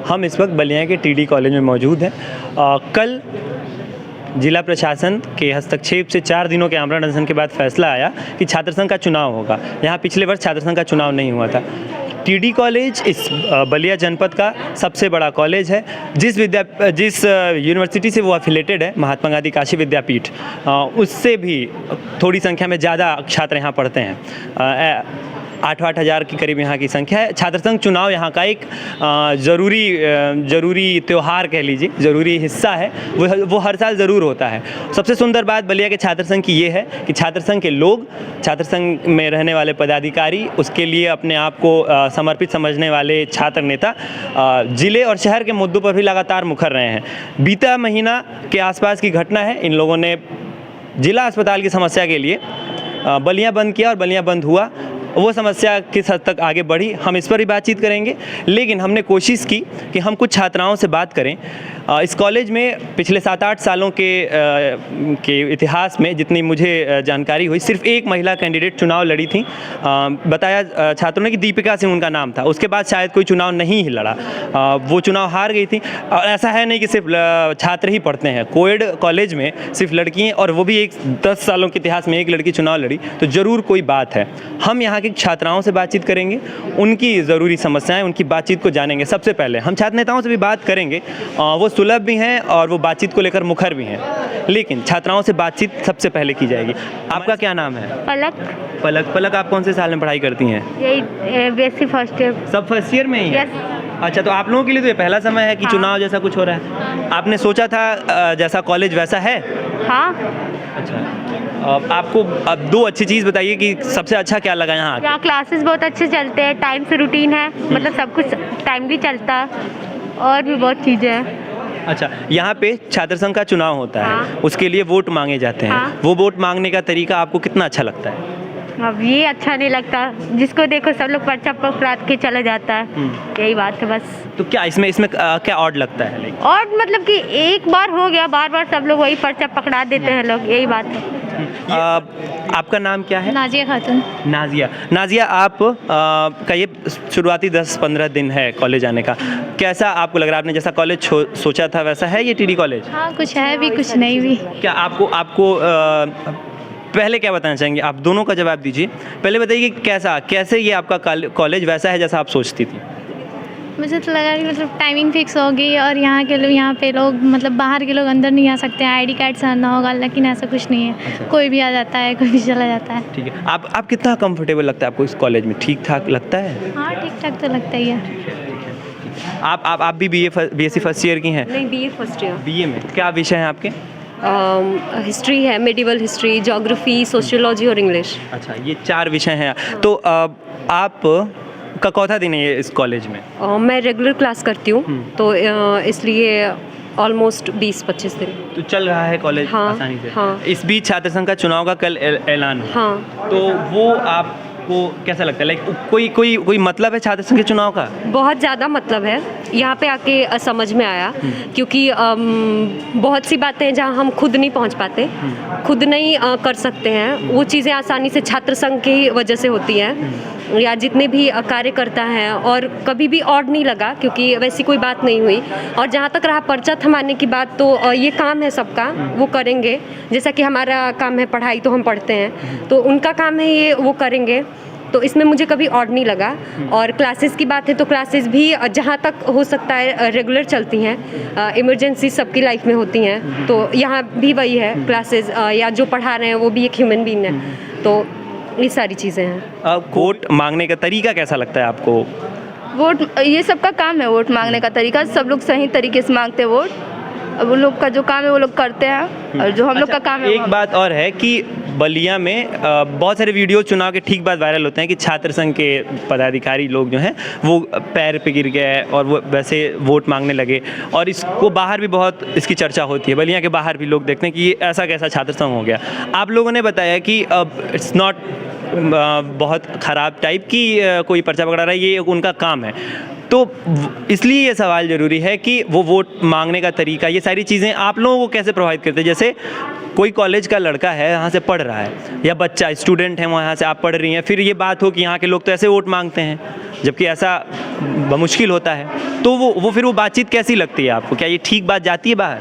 हम इस वक्त बलिया के टीडी कॉलेज में मौजूद हैं। कल जिला प्रशासन के हस्तक्षेप से 4 दिनों के आमरण अनशन के बाद फैसला आया कि छात्र संघ का चुनाव होगा। यहाँ पिछले वर्ष छात्र संघ का चुनाव नहीं हुआ था। टीडी कॉलेज इस बलिया जनपद का सबसे बड़ा कॉलेज है। जिस यूनिवर्सिटी से वो एफिलेटेड है, महात्मा गांधी काशी विद्यापीठ, उससे भी थोड़ी संख्या में ज़्यादा छात्र यहाँ पढ़ते हैं। 8-8 हज़ार के करीब यहाँ की संख्या है। छात्र संघ चुनाव यहाँ का एक ज़रूरी त्यौहार कह लीजिए, ज़रूरी हिस्सा है। वो हर साल ज़रूर होता है। सबसे सुंदर बात बलिया के छात्र संघ की ये है कि छात्र संघ के लोग, छात्र संघ में रहने वाले पदाधिकारी, उसके लिए अपने आप को समर्पित समझने वाले छात्र नेता ज़िले और शहर के मुद्दों पर भी लगातार मुखर रहे हैं। बीता महीना के आसपास की घटना है। इन लोगों ने जिला अस्पताल की समस्या के लिए बलिया बंद किया और बलिया बंद हुआ। वो समस्या किस हद तक आगे बढ़ी, हम इस पर ही बातचीत करेंगे। लेकिन हमने कोशिश की कि हम कुछ छात्राओं से बात करें। इस कॉलेज में पिछले 7-8 सालों के इतिहास में जितनी मुझे जानकारी हुई, सिर्फ एक महिला कैंडिडेट चुनाव लड़ी थी। बताया छात्रों ने कि दीपिका सिंह उनका नाम था। उसके बाद शायद कोई चुनाव नहीं ही लड़ा, वो चुनाव हार गई थी। और ऐसा है नहीं कि सिर्फ छात्र ही पढ़ते हैं। कोएड कॉलेज में सिर्फ लड़की हैं, और वो भी 10 सालों के इतिहास में एक लड़की चुनाव लड़ी, तो ज़रूर कोई बात है। हम यहाँ के छात्राओं से बातचीत करेंगे, उनकी ज़रूरी समस्याएं, उनकी बातचीत को जानेंगे। सबसे पहले हम छात्र नेताओं से भी बात करेंगे, वो सुलभ भी हैं और वो बातचीत को लेकर मुखर भी हैं। लेकिन छात्राओं से बातचीत सबसे पहले की जाएगी। आपका क्या नाम है? पलक, आप कौन से साल में पढ़ाई करती हैं? यही BSc फर्स्ट ईयर। सब फर्स्ट ईयर में ही है? अच्छा, तो आप लोगों के लिए तो ये पहला समय है कि चुनाव जैसा कुछ हो रहा है। आपने सोचा था जैसा कॉलेज वैसा है? हाँ। अच्छा, आपको अब 2 अच्छी चीज़ बताइए कि सबसे अच्छा क्या लगा यहाँ? यहाँ क्लासेस बहुत अच्छे चलते हैं, टाइम से रूटीन है, मतलब सब कुछ टाइमली चलता है, और भी बहुत चीज़ें हैं। अच्छा, यहाँ पे छात्र संघ का चुनाव होता है। हाँ। उसके लिए वोट मांगे जाते हैं। हाँ। वो वोट मांगने का तरीका आपको कितना अच्छा लगता है? अब ये अच्छा नहीं लगता, जिसको देखो सब लोग पर्चा पकड़ा के चला जाता है। यही बात है बस। तो क्या इसमें क्या ऑड लगता है? लेकिन और मतलब कि एक बार हो गया, बार बार सब लोग वही पर्चा पकड़ा देते हैं लोग, यही बात है। आपका नाम क्या है? नाजिया खातून। नाजिया, आप का ये शुरुआती 10-15 दिन है कॉलेज आने का। कैसा आपको लग रहा है? आपने जैसा कॉलेज सोचा था वैसा है ये टीडी कॉलेज? हाँ, कुछ है भी, कुछ नहीं भी। क्या आपको पहले क्या बताना चाहेंगे? आप दोनों का जवाब दीजिए। पहले बताइए कि कैसे ये आपका कॉलेज वैसा है जैसा आप सोचती थी? मुझे तो लगा कि मतलब टाइमिंग फिक्स होगी और यहाँ पे लोग मतलब बाहर के लोग अंदर नहीं आ सकते हैं, आईडी कार्ड से आना होगा, लेकिन ऐसा कुछ नहीं है। अच्छा। कोई भी आ जाता है, कोई भी चला जाता है। ठीक है। आप कितना कंफर्टेबल लगता है आपको इस कॉलेज में? ठीक ठाक लगता है? हाँ, ठीक ठाक तो लगता ही है। आप भी BSc फर्स्ट ईयर की हैं? नहीं, BA फर्स्ट ईयर। BA में क्या विषय हैं आपके? हिस्ट्री है, मेडिवल हिस्ट्री, ज्योग्राफी, सोशियोलॉजी और इंग्लिश। अच्छा, ये 4 विषय हैं। तो आप का कौथा दिन है इस कॉलेज में? मैं रेगुलर क्लास करती हूँ, तो इसलिए ऑलमोस्ट 20-25 दिन तो चल रहा है कॉलेज। हाँ, आसानी से। हाँ। इस बीच छात्र संघ का चुनाव का कल ऐलान हुआ। हाँ। तो वो आपको कैसा लगता है? लाइक कोई मतलब है छात्र संघ के चुनाव का? बहुत ज़्यादा मतलब है। यहाँ पे आके समझ में आया, क्योंकि बहुत सी बातें जहाँ हम खुद नहीं पहुँच पाते, खुद नहीं कर सकते हैं, वो चीज़ें आसानी से छात्र संघ की वजह से होती हैं। या जितने भी कार्यकर्ता हैं, और कभी भी ऑड नहीं लगा, क्योंकि वैसी कोई बात नहीं हुई। और जहाँ तक रहा पर्चा थमाने की बात, तो ये काम है सबका, वो करेंगे। जैसा कि हमारा काम है पढ़ाई, तो हम पढ़ते हैं, तो उनका काम है ये, वो करेंगे। तो इसमें मुझे कभी ऑड नहीं लगा। और क्लासेस की बात है तो क्लासेस भी जहाँ तक हो सकता है रेगुलर चलती हैं। इमरजेंसी सबकी लाइफ में होती हैं, तो यहाँ भी वही है। क्लासेस या जो पढ़ा रहे हैं वो भी एक ह्यूमन बीइंग है। तो ये सारी चीज़ें हैं। वोट मांगने का तरीका कैसा लगता है आपको? वोट, ये सबका काम है वोट मांगने का तरीका। सब लोग सही तरीके से मांगते हैं वोट। अब उन लोग का जो काम है वो लोग करते हैं, और जो हम लोग का काम है। एक बात और है कि बलिया में बहुत सारे वीडियो चुनाव के ठीक बाद वायरल होते हैं कि छात्र संघ के पदाधिकारी लोग जो हैं वो पैर पे गिर गए और वो वैसे वोट मांगने लगे। और इसको बाहर भी बहुत इसकी चर्चा होती है। बलिया के बाहर भी लोग देखते हैं कि ये ऐसा कैसा छात्र संघ हो गया। आप लोगों ने बताया कि इट्स नॉट बहुत ख़राब टाइप की कोई पर्चा पकड़ा रहा है, ये उनका काम है। तो इसलिए ये सवाल ज़रूरी है कि वो वोट मांगने का तरीका, ये सारी चीज़ें आप लोगों को कैसे प्रभावित करते हैं? जैसे कोई कॉलेज का लड़का है, यहाँ से पढ़ रहा है, या बच्चा स्टूडेंट है, वहाँ से आप पढ़ रही हैं, फिर ये बात हो कि यहाँ के लोग तो ऐसे वोट मांगते हैं, जबकि ऐसा मुश्किल होता है, तो वो फिर वो बातचीत कैसी लगती है आपको? क्या ये ठीक बात जाती है बाहर?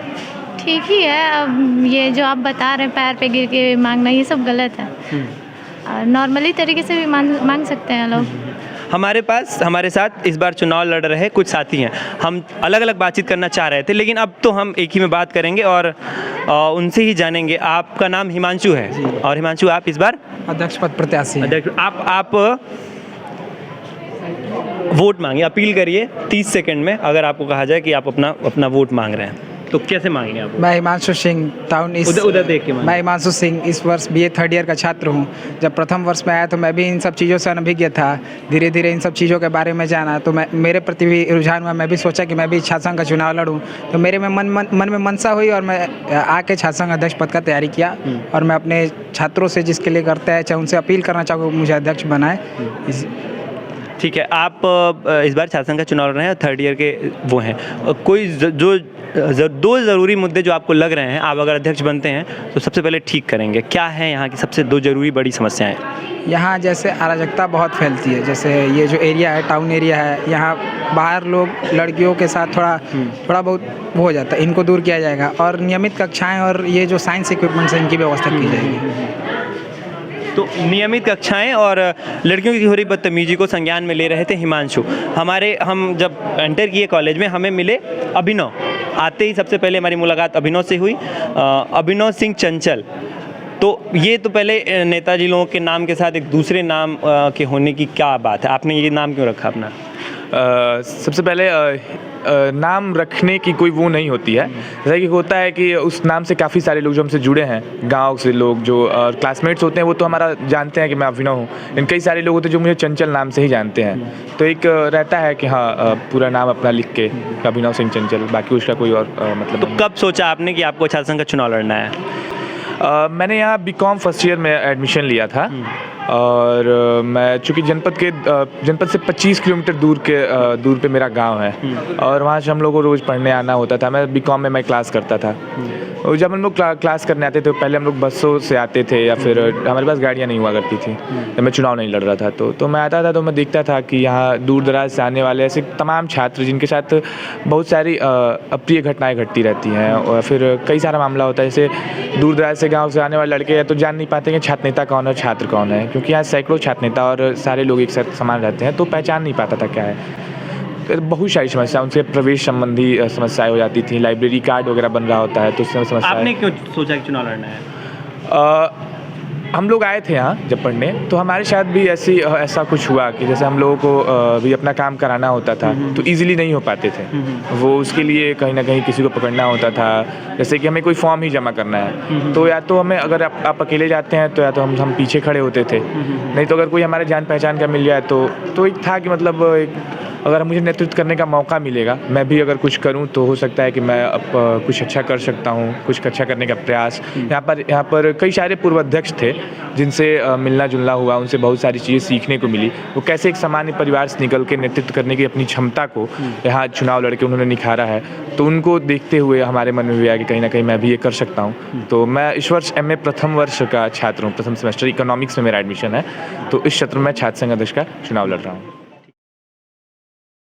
ठीक ही है। अब ये जो आप बता रहे हैं पैर पे गिर के मांगना, ये सब गलत है। नॉर्मली तरीके से भी मांग सकते हैं लोग। हमारे साथ इस बार चुनाव लड़ रहे कुछ साथी हैं। हम अलग अलग बातचीत करना चाह रहे थे, लेकिन अब तो हम एक ही में बात करेंगे और उनसे ही जानेंगे। आपका नाम हिमांशु है और हिमांशु, आप इस बार अध्यक्ष पद प्रत्याशी हैं। अध्यक्ष, आप वोट मांगिए, अपील करिए 30 सेकंड में। अगर आपको कहा जाए कि आप अपना वोट मांग रहे हैं तो कैसे मांगेंगे आप? मैं हिमांशु सिंह टाउन उधर देख के मांगे। मैं हिमांशु सिंह इस वर्ष BA थर्ड ईयर का छात्र हूँ। जब प्रथम वर्ष में आया तो मैं भी इन सब चीज़ों से अनभिज्ञ था। धीरे धीरे इन सब चीज़ों के बारे में जाना तो मेरे प्रति भी रुझान हुआ। मैं भी सोचा कि मैं भी छात्र संघ का चुनाव लड़ूँ, तो मेरे में मन में मनसा हुई और मैं आके छात्र संघ अध्यक्ष पद का तैयारी किया। और मैं अपने छात्रों से जिसके लिए करते हैं, चाहे उनसे अपील करना चाहूँगा मुझे अध्यक्ष बनाए। ठीक है, आप इस बार छात्र संघ का चुनाव लड़ रहे हैं, थर्ड ईयर के वो हैं। कोई जो दो ज़रूरी मुद्दे जो आपको लग रहे हैं, आप अगर अध्यक्ष बनते हैं तो सबसे पहले ठीक करेंगे, क्या है यहाँ की सबसे दो ज़रूरी बड़ी समस्याएं? यहाँ जैसे अराजकता बहुत फैलती है। जैसे ये जो एरिया है, टाउन एरिया है, यहाँ बाहर लोग लड़कियों के साथ थोड़ा बहुत वो हो जाता है। इनको दूर किया जाएगा और नियमित कक्षाएं और ये जो साइंस इक्विपमेंट्स हैं इनकी व्यवस्था की जाएगी। तो नियमित कक्षाएं और लड़कियों की हो रही बदतमीजी को संज्ञान में ले रहे थे हिमांशु। हम जब एंटर किए कॉलेज में, हमें मिले अभिनव। आते ही सबसे पहले हमारी मुलाकात अभिनव से हुई, अभिनव सिंह चंचल। तो ये तो पहले नेताजी लोगों के नाम के साथ एक दूसरे नाम के होने की क्या बात है? आपने ये नाम क्यों रखा अपना? सबसे पहले नाम रखने की कोई वो नहीं होती है। जैसा कि होता है कि उस नाम से काफ़ी सारे लोग जो हमसे जुड़े हैं, गांव से लोग जो क्लासमेट्स होते हैं, वो तो हमारा जानते हैं कि मैं अभिनव हूँ। लेकिन कई सारे लोग होते हैं जो मुझे चंचल नाम से ही जानते हैं। तो एक रहता है कि हाँ, पूरा नाम अपना लिख के अभिनव सिंह चंचल, बाकी उसका कोई और मतलब तो कब सोचा आपने कि आपको छात्र संघ का चुनाव लड़ना है? मैंने यहाँ BCom फर्स्ट ईयर में एडमिशन लिया था और मैं चूँकि जनपद से 25 किलोमीटर दूर पे मेरा गांव है और वहाँ से हम लोग को रोज़ पढ़ने आना होता था। मैं BCom में मैं क्लास करता था और जब हम लोग क्लास करने आते थे तो पहले हम लोग बसों से आते थे या फिर हमारे पास गाड़ियाँ नहीं हुआ करती थी जब मैं चुनाव नहीं लड़ रहा था। तो मैं आता था तो मैं देखता था कि यहाँ दूर दराज से आने वाले ऐसे तमाम छात्र जिनके साथ बहुत सारी अप्रिय घटनाएँ घटती रहती हैं और फिर कई सारा मामला होता है। जैसे दूर दराज से गाँव से आने वाले लड़के तो जान नहीं पाते कि छात्र नेता कौन है, छात्र कौन है, क्योंकि यहाँ सैकड़ों छात्र नेता और सारे लोग एक साथ समान रहते हैं, तो पहचान नहीं पाता था क्या है। बहुत सारी समस्या, उनसे प्रवेश संबंधी समस्याएं हो जाती थी, लाइब्रेरी कार्ड वगैरह बन रहा होता है तो उसमें समस्या। आपने क्यों सोचा कि चुनाव लड़ना है? हम लोग आए थे यहाँ जब पढ़ने तो हमारे साथ भी ऐसा कुछ हुआ कि जैसे हम लोगों को भी अपना काम कराना होता था तो इजीली नहीं हो पाते थे वो, उसके लिए कहीं ना कहीं किसी को पकड़ना होता था। जैसे कि हमें कोई फॉर्म ही जमा करना है तो या तो हमें, अगर आप अकेले जाते हैं तो या तो हम पीछे खड़े होते थे, नहीं तो अगर कोई हमारे जान पहचान का मिल जाए तो एक था कि मतलब अगर मुझे नेतृत्व करने का मौका मिलेगा, मैं भी अगर कुछ करूं तो हो सकता है कि मैं अब कुछ अच्छा कर सकता हूं, कुछ अच्छा करने का प्रयास। यहाँ पर कई सारे पूर्व अध्यक्ष थे जिनसे मिलना जुलना हुआ, उनसे बहुत सारी चीज़ें सीखने को मिली। वो कैसे एक सामान्य परिवार से निकल के नेतृत्व करने की अपनी क्षमता को यहाँ चुनाव लड़के उन्होंने निखारा है, तो उनको देखते हुए हमारे मन में भी आया कि कहीं ना कहीं मैं भी ये कर सकता हूँ। तो मैं इस वर्ष MA प्रथम वर्ष का छात्र हूँ, प्रथम सेमेस्टर इकोनॉमिक्स में मेरा एडमिशन है, तो इस क्षेत्र में छात्र संघ अध्यक्ष का चुनाव लड़ रहा हूँ।